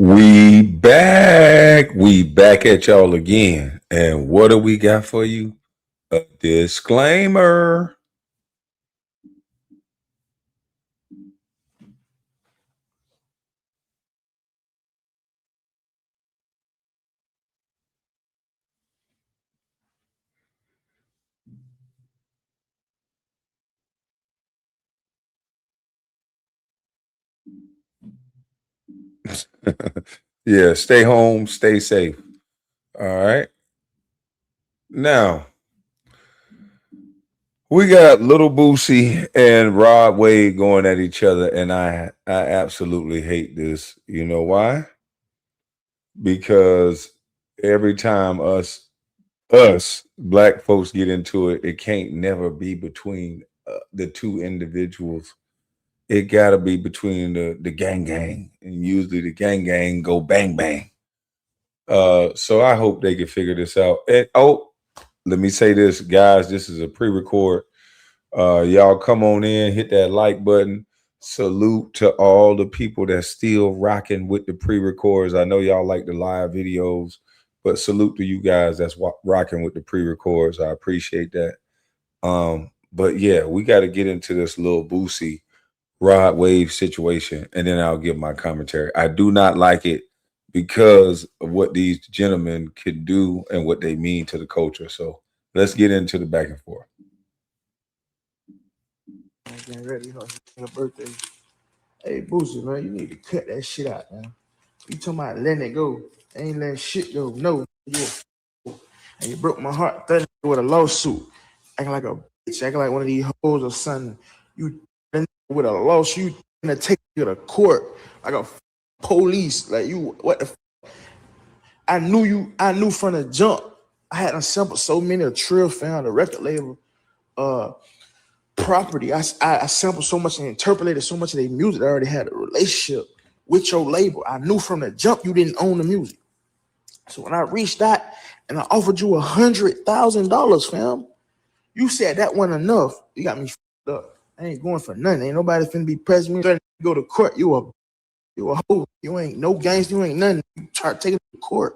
We back. We back at y'all again. And what do we got for you? A disclaimer. Yeah, stay home, stay safe. All right. Now, we got little Boosie and Rod Wave going at each other, and I absolutely hate this. You know why? Because every time us black folks get into it, it can't never be between the two individuals. It got to be between the gang, and usually the gang go bang bang. So I hope they can figure this out. And let me say this, guys. This is a pre-record. Y'all come on in, hit that like button. Salute to all the people that's still rocking with the pre-records. I know y'all like the live videos, but salute to you guys that's rocking with the pre-records. I appreciate that. But yeah, we got to get into this little Boosie Rod Wave situation, and then I'll give my commentary. I do not like it because of what these gentlemen can do and what they mean to the culture. So let's get into the back and forth. I'm getting ready, your birthday. Hey, Boosie, man, you need to cut that shit out, man. You talking about letting it go. Ain't letting shit go. No. And you broke my heart with a lawsuit. Acting like a bitch, acting like one of these hoes or something. You with a lawsuit, you gonna take you to court like a police. Like you, what the I knew from the jump. I had assembled so many a Trill found a record label property. I sampled so much and interpolated so much of their music. I already had a relationship with your label. I knew from the jump you didn't own the music. So when I reached out and I offered you $100,000, fam, you said that wasn't enough. You got me fucked up. I ain't going for nothing. Ain't nobody finna be pressing me. You go to court. You a hoe. You ain't no gangster. You ain't nothing. You try to take it to court.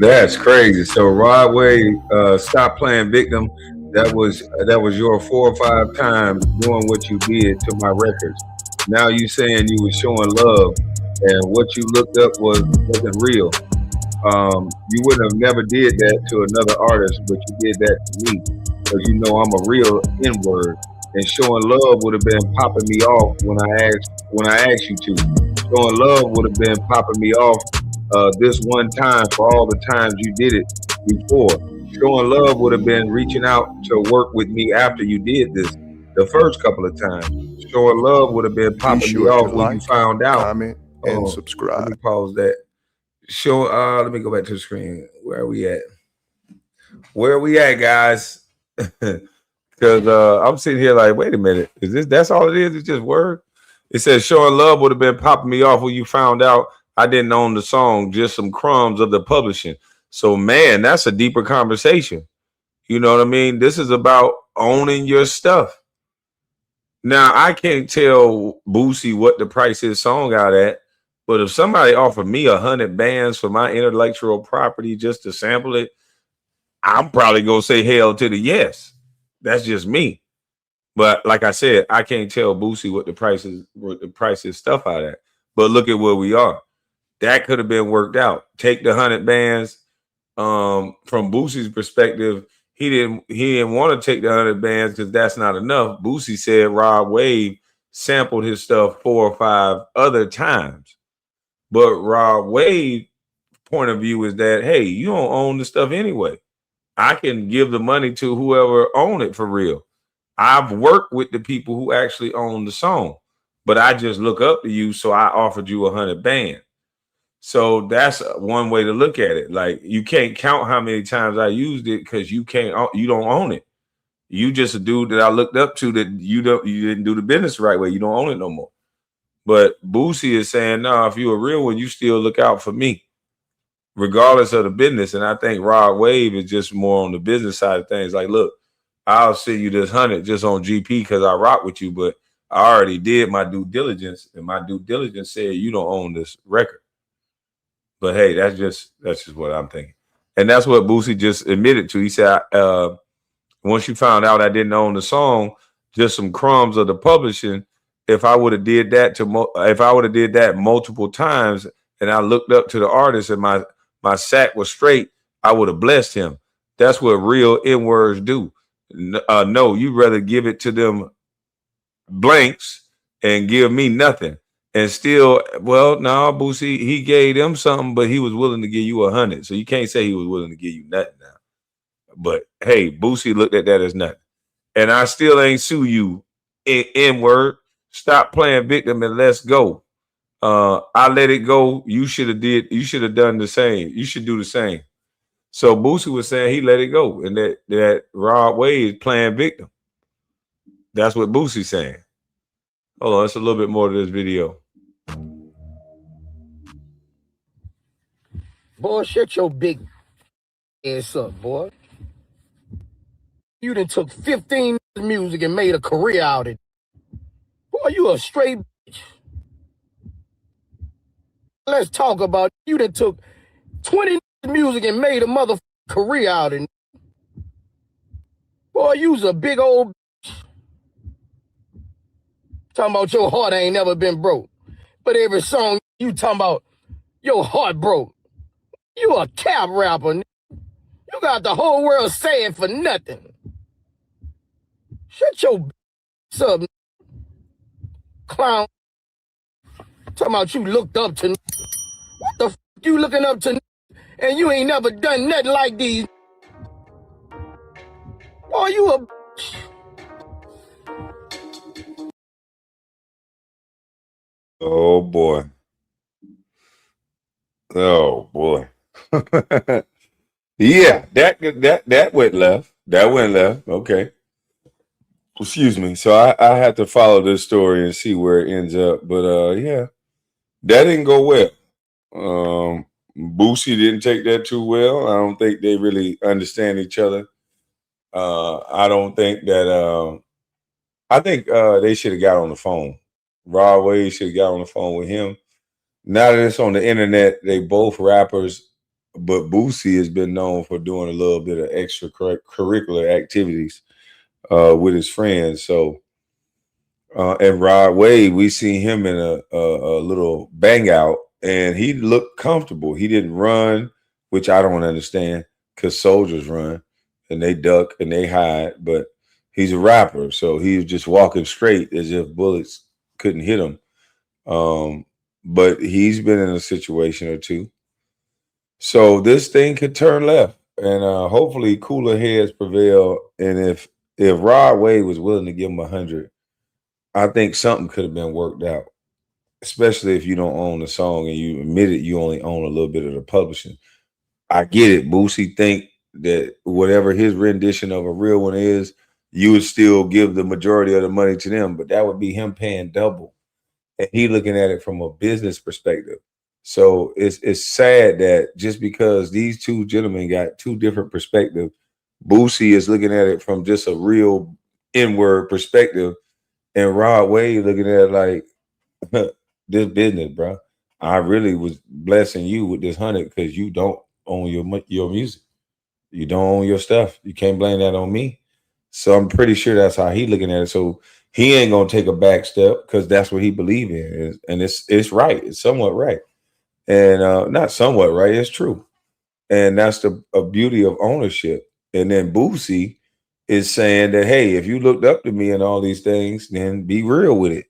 That's crazy. So Rod Wave, stop playing victim. That was your 4 or 5 times doing what you did to my records. Now you saying you was showing love, and what you looked up wasn't real. You wouldn't have never did that to another artist, but you did that to me because you know I'm a real N word. And showing love would have been popping me off when I asked you to. Showing love would have been popping me off this one time for all the times you did it before. Showing love would have been reaching out to work with me after you did this the first couple of times. Showing love would have been popping me off when you found out. Comment, and Let subscribe. me pause that. Let me go back to the screen. Where are we at? Where are we at, guys? Because I'm sitting here like, wait a minute, that's all it is? It's just word. It says showing love would have been popping me off when you found out I didn't own the song, just some crumbs of the publishing. So man, that's a deeper conversation. You know what I mean? This is about owning your stuff. Now I can't tell Boosie what the price his song out at, but if somebody offered me 100 bands for my intellectual property just to sample it, I'm probably gonna say hell to the yes. That's just me. But like I said, I can't tell Boosie what the price is stuff out at. But look at where we are. That could have been worked out. Take the 100 bands. From Boosie's perspective, he didn't want to take the 100 bands because that's not enough. Boosie said Rod Wave sampled his stuff 4 or 5 other times. But Rod Wave's point of view is that, hey, you don't own the stuff anyway. I can give the money to whoever own it for real. I've worked with the people who actually own the song, but I just look up to you, so I offered you 100 bands. So that's one way to look at it. Like, you can't count how many times I used it because you don't own it. You just a dude that I looked up to that you didn't do the business the right way. You don't own it no more. But Boosie is saying, no, if you're a real one, you still look out for me, regardless of the business. And I think Rod Wave is just more on the business side of things. Like, look, I'll send you this 100 just on GP because I rock with you, but I already did my due diligence, and my due diligence said you don't own this record. But hey, that's just what I'm thinking. And that's what Boosie just admitted to. He said, once you found out I didn't own the song, just some crumbs of the publishing. If I would have did that multiple times, and I looked up to the artist and my sack was straight, I would have blessed him. That's what real N-words do. No, you'd rather give it to them blanks and give me nothing. And still, well, no, Boosie, he gave them something, but he was willing to give you 100. So you can't say he was willing to give you nothing now. But hey, Boosie looked at that as nothing. And I still ain't sue you, N-word. Stop playing victim and let's go. I let it go. You should have done the same. You should do the same. So Boosie was saying he let it go, and that Rod Wave is playing victim. That's what Boosie's saying. Hold on, it's a little bit more to this video. Boy, shut your big ass up, boy. You done took 15 music and made a career out of it. Boy, you a straight bitch. Let's talk about it. You done took 20 music and made a motherfucking career out of it. Boy, you's a big old bitch. Talking about your heart ain't never been broke. But every song you talking about your heart broke. You a cap rapper. You got the whole world saying for nothing. Shut your ass up, clown. Talking about you looked up to. What the f you looking up to? And you ain't never done nothing like these. Boy, you a bitch. Oh boy. Oh boy. Yeah, that went left. That went left. Okay. Excuse me. So I had to follow this story and see where it ends up. But yeah, that didn't go well. Boosie didn't take that too well. I don't think they really understand each other. I don't think that I think they should have got on the phone. Rod Wave should have got on the phone with him. Now that it's on the internet, they both rappers, but Boosie has been known for doing a little bit of extracurricular activities with his friends. So, and Rod Wave, we seen him in a little bang out, and he looked comfortable. He didn't run, which I don't understand, because soldiers run and they duck and they hide, but he's a rapper, so he's just walking straight as if bullets couldn't hit him. But he's been in a situation or two. So this thing could turn left, and hopefully cooler heads prevail. And if Rod Wave was willing to give him 100, I think something could have been worked out. Especially if you don't own the song and you admitted you only own a little bit of the publishing. I get it. Boosie think that whatever his rendition of a real one is, you would still give the majority of the money to them, but that would be him paying double. And he looking at it from a business perspective. So it's sad that just because these two gentlemen got two different perspectives, Boosie is looking at it from just a real inward perspective, and Rod Wave looking at it like this business, bro. I really was blessing you with this 100 because you don't own your music. You don't own your stuff. You can't blame that on me. So I'm pretty sure that's how he looking at it. So he ain't gonna take a back step because that's what he believe in, and it's right. It's somewhat right, and not somewhat right. It's true, and that's the beauty of ownership. And then Boosie is saying that, hey, if you looked up to me and all these things, then be real with it.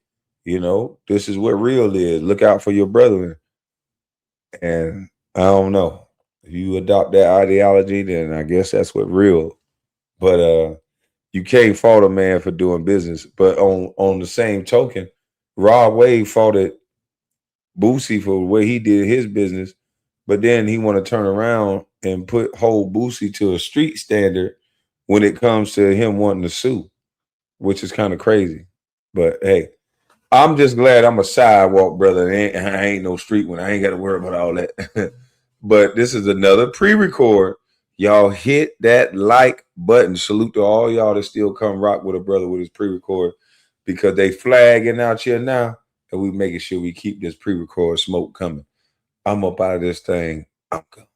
This is what real is. Look out for your brethren. And I don't know. If you adopt that ideology, then I guess that's what real. But you can't fault a man for doing business. But on the same token, Rod Wave faulted Boosie for the way he did his business, but then he want to turn around and hold Boosie to a street standard when it comes to him wanting to sue, which is kind of crazy. But hey, I'm just glad I'm a sidewalk brother. I ain't no street one. I ain't got to worry about all that. But this is another pre-record. Y'all hit that like button. Salute to all y'all that still come rock with a brother with his pre-record, because they flagging out here now, and we making sure we keep this pre-record smoke coming. I'm up out of this thing. I'm coming.